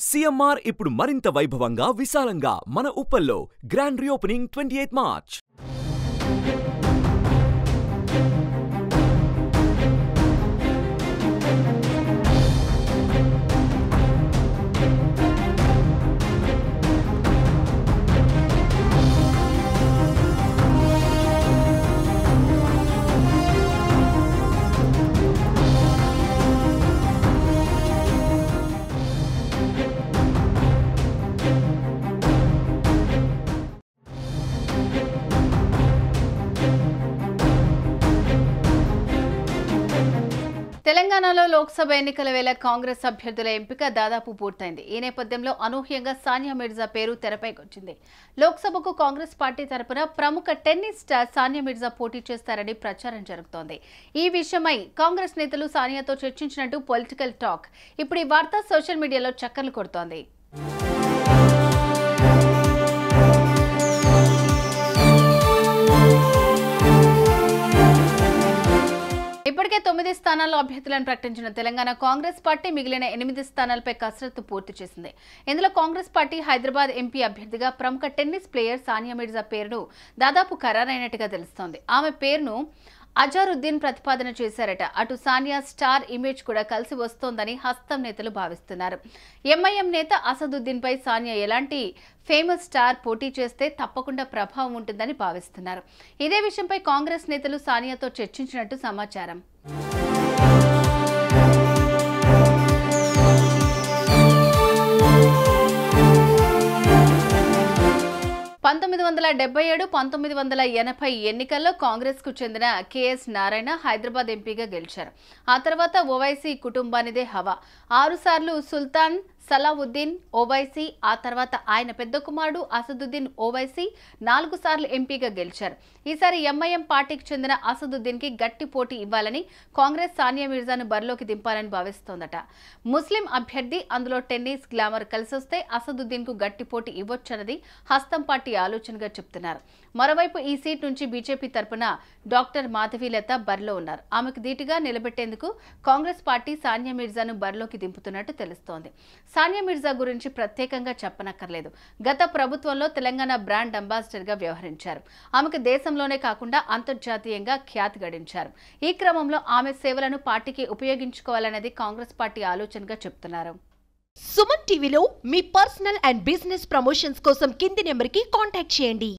CMR ఇప్పుడు మరింత వైభవంగా విశాలంగా మన ఉప్పల్లో గ్రాండ్ రీఓపెనింగ్ 28 మార్చ్. తెలంగాణలో లోక్సభ ఎన్నికల వేళ కాంగ్రెస్ అభ్యర్థుల ఎంపిక దాదాపు పూర్తయింది. ఈ నేపథ్యంలో అనూహ్యంగా సానియా మిర్జా పేరు తెరపైకొచ్చింది. లోక్సభకు కాంగ్రెస్ పార్టీ తరపున ప్రముఖ టెన్నిస్ స్టార్ సానియా మిర్జా పోటీ చేస్తారని ప్రచారం జరుగుతోంది. ఈ విషయమై కాంగ్రెస్ నేతలు సానియాతో చర్చించినట్టు పొలిటికల్ టాక్. ఇప్పుడు ఈ వార్త సోషల్ మీడియాలో చక్కర్లు కొడుతోంది. ఇప్పటికే 9 స్థానాల్లో అభ్యర్థులను ప్రకటించిన తెలంగాణ కాంగ్రెస్ పార్టీ మిగిలిన 8 స్థానాలపై కసరత్తు పూర్తి చేసింది. ఇందులో కాంగ్రెస్ పార్టీ హైదరాబాద్ ఎంపీ అభ్యర్థిగా ప్రముఖ టెన్నిస్ ప్లేయర్ సానియా మిర్జా పేరును దాదాపు ఖరారైనట్టుగా తెలుస్తోంది. ఆమె పేరును అజారుద్దీన్ ప్రతిపాదన చేశారట. అటు సానియా స్టార్ ఇమేజ్ కూడా కలిసి వస్తోందని హస్తం నేతలు భావిస్తున్నారు. ఎంఐఎం నేత అసదుద్దీన్ పై సానియా ఎలాంటి ఫేమస్ స్టార్ పోటీ చేస్తే తప్పకుండా ప్రభావం ఉంటుందని భావిస్తున్నారు. ఇదే విషయంపై కాంగ్రెస్ నేతలు సానియాతో చర్చించినట్టు సమాచారం. పంతొమ్మిది 1980 ఎన్నికల్లో కాంగ్రెస్ కు చెందిన కెఎస్ నారాయణ హైదరాబాద్ ఎంపీగా గెలిచారు. ఆ తర్వాత ఓవైసీ కుటుంబానిదే హవా. 6 సార్లు సుల్తాన్ సలావుద్దీన్ ఓవైసీ, ఆ తర్వాత ఆయన పెద్ద కుమారుడు అసదుద్దీన్ ఓవైసీ 4 సార్లు ఎంపీగా గెలిచారు. ఈసారి ఎంఐఎం పార్టీకి చెందిన అసదుద్దీన్ కి గట్టి పోటీ ఇవ్వాలని కాంగ్రెస్ సానియా మిర్జాను బరిలోకి దింపాలని భావిస్తోందట. ముస్లిం అభ్యర్థి, అందులో టెన్నిస్ గ్లామర్ కలిసొస్తే అసదుద్దీన్ కు గట్టి పోటీ ఇవ్వొచ్చన్నది హస్తం పార్టీ ఆలోచనగా చెప్తున్నారు. మరోవైపు ఈ సీట్ నుంచి బీజేపీ తరపున డాక్టర్ మాధవీలత బరిలో ఉన్నారు. ఆమెకు ధీటుగా నిలబెట్టేందుకు కాంగ్రెస్ పార్టీ సానియా మిర్జాను బరిలోకి దింపుతున్నట్టు తెలుస్తోంది. సానియా మిర్జా గురించి ప్రత్యేకంగా చెప్పనక్కర్లేదు. గత ప్రభుత్వంలో తెలంగాణ బ్రాండ్ అంబాసిడర్ గా వ్యవహరించారు. ఆమెకు దేశంలోనే కాకుండా అంతర్జాతీయంగా ఖ్యాతి గడించారు. ఈ క్రమంలో ఆమె సేవలను పార్టీకి ఉపయోగించుకోవాలనేది కాంగ్రెస్ పార్టీ ఆలోచనగా చెప్తున్నారు. సుమన్ టీవీలో మీ పర్సనల్ అండ్ బిజినెస్ ప్రమోషన్స్ కోసం కింది నెంబర్కి కాంటాక్ట్ చేయండి.